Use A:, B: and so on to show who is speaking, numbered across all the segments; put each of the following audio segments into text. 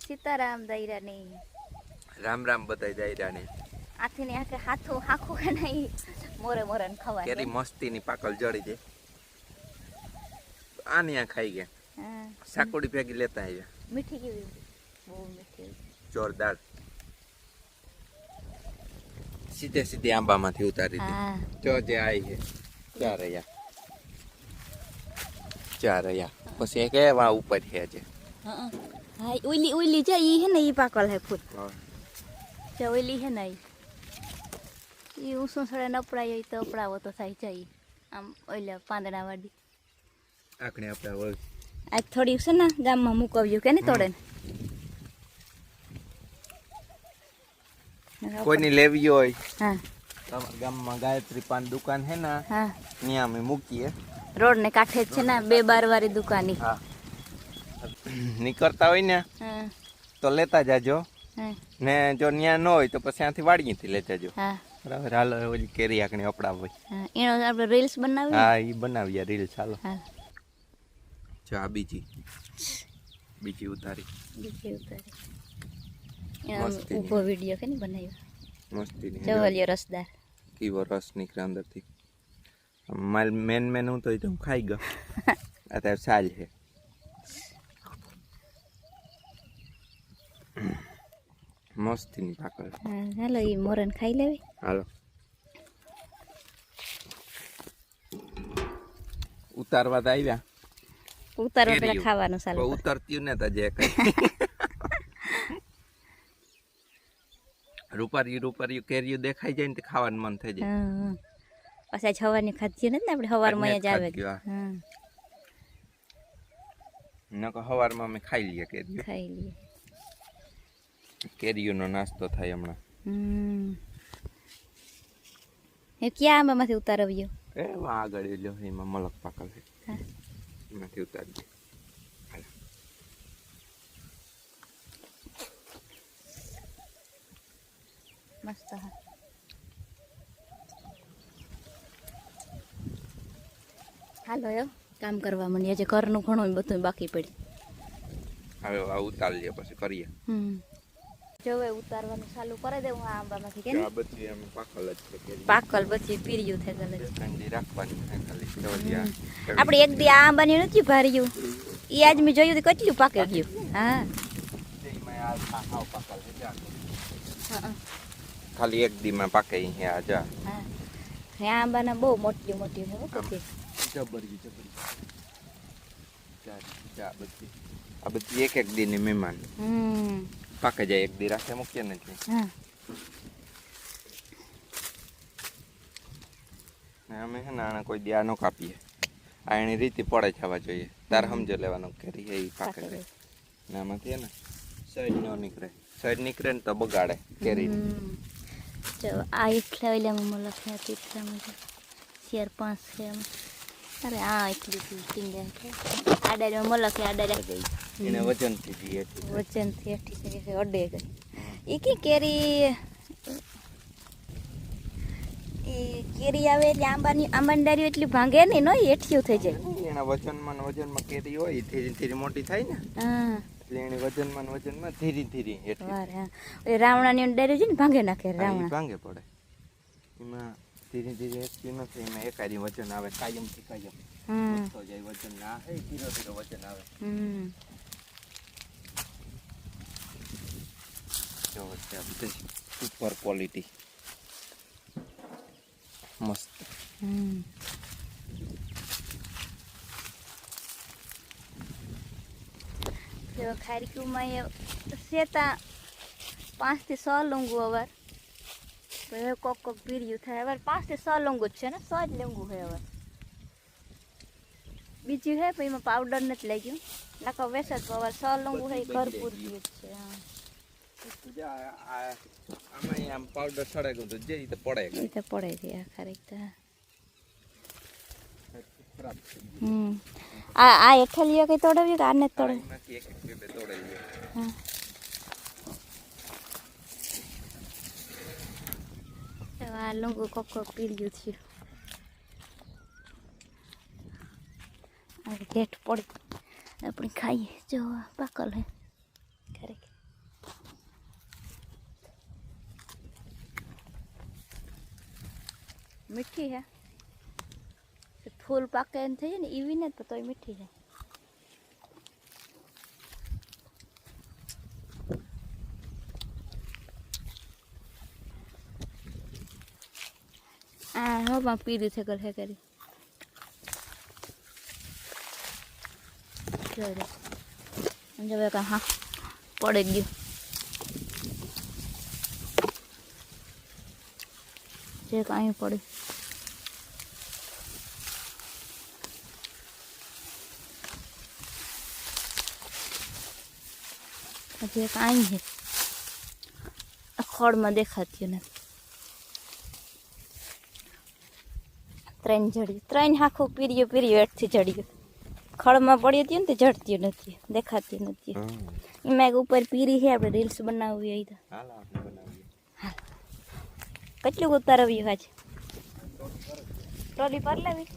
A: सीताराम दायरा नहीं
B: राम राम बताई दायरा ने
A: आथी ने आके हाथों हाखो का नहीं मोरे मोरे न खवा
B: केरी मस्ती नी पाकल जड़ी दे आनी आ खाई गया
A: हां
B: साकोड़ी भेगी लेता है
A: मीठी की वो मीठी
B: जोरदार सीधे सीधे आंबा माथी उतारी दी जो जे आई है चार या बस एक है वहां ऊपर है जे
A: हां हां उली उली जे ई है नहीं पाकल है फूल जो उली है नहीं ई उसो सड़े नपड़ाई तो अपड़ावो तो थाई चाहिए आम ओले પાંદડા વાડી
B: આકણે આપડા ઓળ
A: આ થોડી છે ને ગામમાં મુકવ્યું કે ને તોડે
B: કોઈની લેવી હોય
A: હા
B: ગામમાં ગાયત્રી પાન દુકાન હે ના
A: હા
B: ન્યા અમે મૂકીએ
A: રોડ ને કાંઠે છે ને બે બારવારી દુકાની
B: હા નીકળતા હોય ને
A: હા
B: તો લેતા જાજો
A: હા
B: ને જો ન્યા ન હોય તો પછી ત્યાંથી વાડીથી લેતા જાજો
A: હા
B: બરાબર હાલો ઓલી કેરી આકણે અપડાવવી
A: હા એનો આપણે રીલ્સ બનાવી
B: હા ઈ બનાવીએ રીલ ચાલો
A: હા
B: જો આ બીજી ઉતારી
A: બીજી ઉતારી એનો ઉભો વિડિયો કે નહીં બનાવ્યો
B: મસ્તી
A: ચવલિયો રસદાર
B: કીવો રસ નીકળે અંદરથી માલ મેન હું તો હું ખાઈ ગયો અત્યારે સાલ છે મસ્તી ની પાકળ
A: હાલો ઈ મોરન ખાઈ લેવી
B: હાલો ઉતારવા તો આવ્યા
A: ઉતારવા પેલા ખાવાનું ચાલુ
B: ઉતરતી ને તો જે કઈ રૂપારી કેરીઓ દેખાઈ જાય ને તો ખાવાનું મન થઈ જાય
A: પાછા છવાની ખાધી ને આપણે હવારમાં જ આવે હા
B: નકો હવારમાં અમે ખાઈ લઈએ કેરીઓ
A: ખાઈ લઈએ
B: કેરીઓનો નાસ્તો થાય હમણાં
A: એ ક્યાં આંબામાંથી ઉતારવ્યો
B: એ આગળ લ્યો એમાં મલક પાકલ છે
A: હા
B: એમાંથી ઉતારી દે
A: મસ્ત હા હાલો યો કામ કરવા માંડીએ જે ઘરનું ઘણું બધું બાકી પડી
B: હવે આ ઉતારી લે પછી કરીએ
A: જો હવે ઉતારવાનું ચાલુ કરી દેવું આ આંબામાંથી કે
B: આ બધી એમ પાકલ જ છે કેરી
A: પાકલ પછી પીર્યું થઈ ગયું
B: ઠંડી રાખવાની છે ખાલી જવડિયા
A: આપણે એક દી આ આંબાની નથી ભર્યું ઈ આજ મેં જોયું તો કેટલું પાકે ગયું હા
B: એમાં આ ખાવ પાકલ છે
A: હા
B: ખાલી એક દી માં પાકે અહીંયા જા
A: હા આ આંબાના બહુ મોટી મોટી છે બધી
B: જબરી આ બધી એક દી ની મહેમાન પાકે જાય એક દી રાખે મૂકીએ નથી
A: હા
B: અમે છે ને આને કોઈ દી આ ન કાપીએ આ એની રીતે પડે થવા જોઈએ તાર સમજો લેવાનું કેરી એ પાકે જાય ને આમાંથી ને સાઈડ ન નીકળે સાઈડ નીકળે ને તો બગાડે કેરી
A: જો આ એટલા ઓલામાં લખે એટલામાં શેર 5 છે અરે આ એટલી ટીંગે આડામાં મલક આડા
B: એને વજનથી દીએ
A: વજનથી એઠી છે અડે ગઈ ઈ કે કેરી એ કેરી આવે એટલે આંબાની ડાળીઓ એટલી ભાંગે નહીં નો એઠિયું થઈ જાય
B: એના વજનમાં કેરી હોય ધીરે ધીરે મોટી થાય ને
A: હા
B: એટલે એની વજનમાં ધીરે ધીરે એઠી
A: વાર હા એ રાવણાની ડાળીઓ છે ને ભાંગે નાખે રાવણા
B: ભાંગે પડે એમાં ધીરે ધીરે એઠી નથી એમાં એકાદી વજન આવે કાયમથી કાયમ તો જાય વજન ના હે ધીરે ધીરે વજન આવે જો બધી સુપર ક્વોલિટી મસ્ત
A: જો ખારીકુમાં એ સેતા 5 થી 6 લંગુ અવાર પછી કોક પીર્યું થાય અવાર 5 થી 6 લંગુ જ છે ને 100 જ લંગુ હોય અવાર બીજું હે પછી એમાં પાવડર નથી લાગ્યું નાખો વેસ જ અવાર 6 લંગુ હોય ઘર પૂરતી જ છે
B: આમાં આમ પાવડર સડે ગયું તો જે રીતે પડે
A: છે આ ખારીક આ એઠલિયા કઈ તોડાવ્યું કે આને તોડાવ્યું આ લોકો કોકો પીર્યું થયું આ ઘેટ પડી આપણે ખાઈએ જો પાકલ હે ખરેખર મીઠી હે ફૂલ પાકે એમ થઈ ને એવી ને તોય મીઠી છે આ હવામાં પીરી છે કર હે કરી જો કા હા પડે ગયું જે કાંઈ પડે હજી કાંઈ છે ખોળમાં દેખાતી નથી ત્રણ આખું પીર્યું એઠથી ચડ્યું ખળમાં પડી હતી ને તે ચડતી નથી દેખાતી નથી એમાં એક ઉપર પીરી છે આપણે રીલ્સ બનાવવી હોય તો કેટલું ઉતારવ્યું આજે ટ્રોલી પર લાવી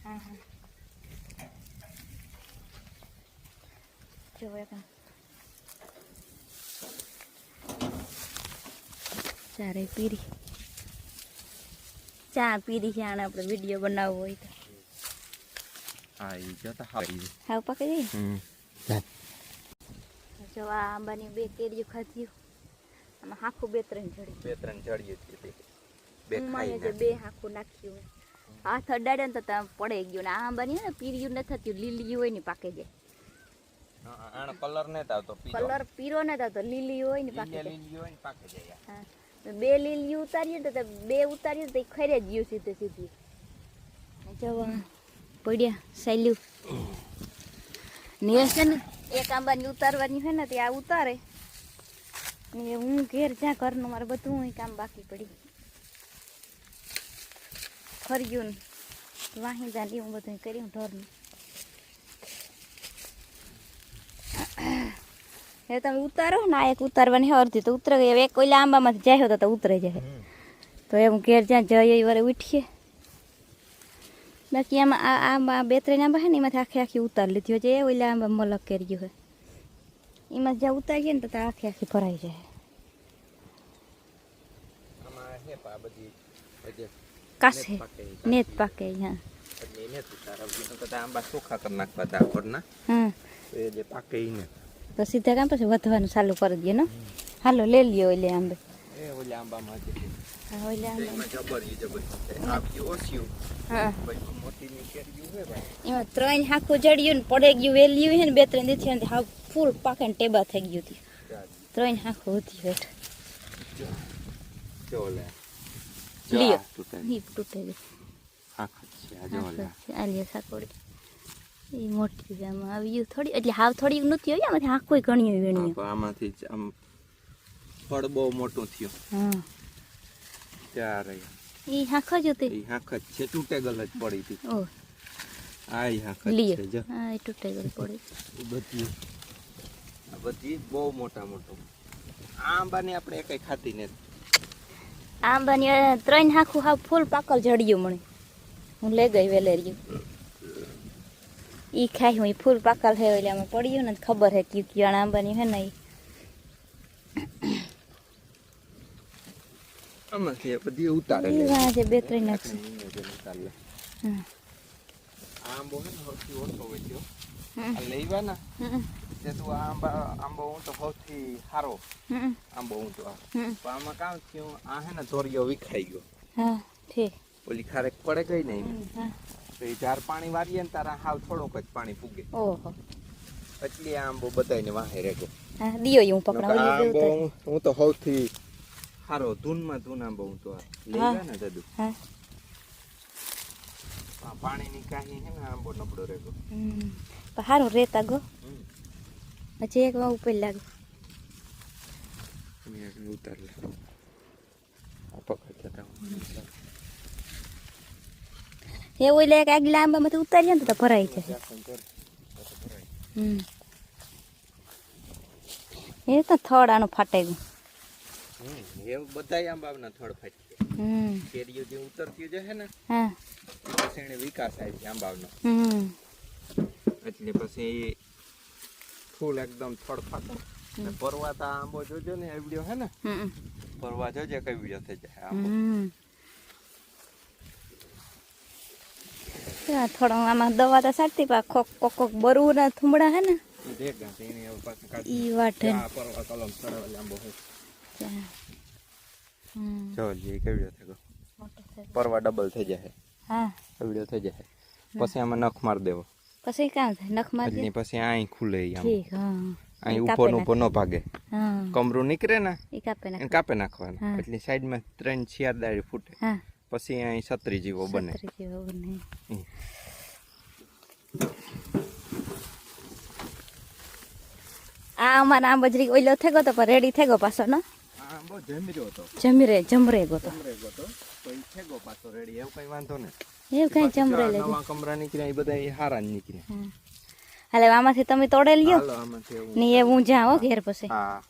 A: હા હા જો ચારે પીરી ચા પીરી છે આને આપણે વિડીયો બનાવવો હોય તો હાવ પકડી જો આ આંબાની બે કેરીઓ ખાધી આમાં હાખું બે ત્રણ ચડી બે હાખું નાખ્યું હાથ અડાડે ને તો પડે ગયું ને આ આંબાની ને પીર્યું ન થતું લીલી હોય ને પાકે જાય કલર પીરો ન થતો લીલી હોય ને પાકે જાય હા બે લીલી ઉતારીએ તો બે ઉતારીએ તો ખરે જ ગયું સીધી જવા પડ્યા સાયલું ને છે ને એક આંબાની ઉતારવાની છે ને તે આ ઉતારે ને હું ઘેર જ્યાં ઘરનું મારે બધું કામ બાકી પડી ખર્યું ને વાહિંદા ને હું બધું કર્યું ઢોરનું એ તમે ઉતારો ને આ એક ઉતારવાની અડધી તો ઉતરે ગઈ એક ઓલા આંબામાંથી જાય તો ઉતરે જાય તો એમ ઘેર જ્યાં જઈએ વારે ઉઠીએ બાકી આમાં આ આંબા બે ત્રણ આંબા છે ને એમાંથી આખી ઉતારી લીધી હોય એ ઓલા આંબા મલક કરી ગયું હોય એમાં જ્યાં ઉતારીએ ને તો આખી ભરાઈ જાય કાસે નેત પાકે હા તો સીધા કામ પછી વધવાનું ચાલુ કરી દઈએ ને હાલો લઈ લ્યો ઓલે આંબે એમાં ત્રણ હાખું જડ્યું ને પડે ગયું વેલ્યું છે ને બે ત્રણ દીથી ને હા ફૂલ પાકે ને ટેબા થઈ ગયું હતું ત્રણ હાખું હતી હેઠ લ્યો તૂટે ગઈ આલિયા સાકોડી એ મોટી આમાં આવ્યું થોડી એટલે હાવ થોડી નથી હોય આમાંથી આખું ઘણી વીણી
B: આમાંથી આમ ફળ બહુ મોટું થયું
A: હા
B: ત્યારે
A: એ હાખ જ હતી
B: એ હાખ જ છે તૂટે ગલ જ પડી હતી
A: ઓ
B: આ એ હાખ
A: લ્યો
B: છે જો
A: હા એ તૂટે ગલ પડી
B: બધી બહુ મોટા મોટું આંબાની આપણે એકઈ ખાતી નથી
A: આંબાની ત્રણ હાખું હાવ ફૂલ પાકલ જડ્યું મને હું લઈ ગઈ વેલેર્યું ઈ ખાઈ હું ફૂલ પાકલ હે એટલે આમાં પડ્યું ને ખબર હે ક્યું આંબાની હે ને
B: આમાંથી બધી ઉતારે
A: છે બે ત્રણ નાખશે
B: આંબો હે ને સૌથી ઓછો વેચ્યો આ લઈવા ને તે તું આંબો હું તો સૌથી સારો આંબો હું તો પણ આમાં કામ થયું આ હે ને ધોરિયો વિખાઈ ગયો
A: હા ઠીક
B: ઓલી ખારેક પડે ગઈ ને તો એ જાર પાણી વારીએ ને તારા હાવ થોડોક જ પાણી ફૂગે
A: ઓહો
B: એટલે આંબો બધાને વાહે રેગો
A: હા દિયો હું પકડા
B: આંબો હું તો સૌથી સારો ધૂનમાં ધૂન આંબો હું તો લેવા ને દાદુ
A: હા
B: પાણીની કાહી હે ને આંબો નબળો રેગો
A: પણ સારું રેતા ગો હજી એક ઉપર લાગે
B: ઉતાર લે પકડ જતા
A: એ ઓલે એક આગલા આંબામાંથી ઉતારીએ ને તો ભરાઈ જશે એ તો થડ આનું ફાટાઈ ગયું
B: એવું બધાય આંબાના થડ ફાટી ગયા કેરીઓ જે ઉતરતી જશે ને
A: હા
B: પછી એને વિકાસ થાય છે આંબાનો એટલે પછી ફૂલ એકદમ થડ ફાટો પરવા તા આંબો જોજો ને એ વિડિયો હે ને પરવા જોજે કઈ વિડિયો થઈ જાય આંબો
A: ત્યાં થોડો આમાં દવા તો સાટતી પા કોક કોક કોક બરવું ના થુમડા હે ને
B: ઈ દેખ ગાંઠ એની હવે પાછી કાઢી
A: ઈ વાટે
B: આ પરવા કલમ સડવા લાંબો હે
A: ત્યાં. હમ
B: જો જી કેવડો થયો
A: મોટો છે.
B: પરવા ડબલ થઈ જાય
A: હા
B: કેવડો થઈ જાય પછી આમાં નખ માર દેવો
A: પછી કામ થાય નખ મારી
B: એટલે પછી આઈ ખુલે ઈ આમ
A: ઠીક હા
B: અહીં
A: કાપે
B: ઉપર નો ભાગે
A: હા
B: કમરું નીકળે ને
A: એ કાપે
B: એને
A: નાખ
B: કાપે નાખવાનું
A: હા.
B: એટલે સાઈડમાં 3-4 દાડી ફૂટે
A: હા
B: પછી અહીં છત્રી જેવો બને
A: છત્રી જેવો બને આ અમારા આ બજરી ઓઈલો થઈ ગયો તો પણ રેડી થઈ ગયો પાછો ને
B: હા બહુ જમર્યો હતો
A: જમરે ગયો તો
B: જમરે ગયો તો ઈ થેગો પાછો રેડી એવું કઈ વાંધો નહીં
A: એવું કઈ જમરે લેજો
B: નવા કમરા નીકળ્યા એ બધા ઈ હારા જ નીકળ્યા
A: હાલે આમાંથી તમે તોડે લ્યો
B: હાલો આમાંથી એવું
A: ને એ હું જાઉં ઘેર પછી
B: હા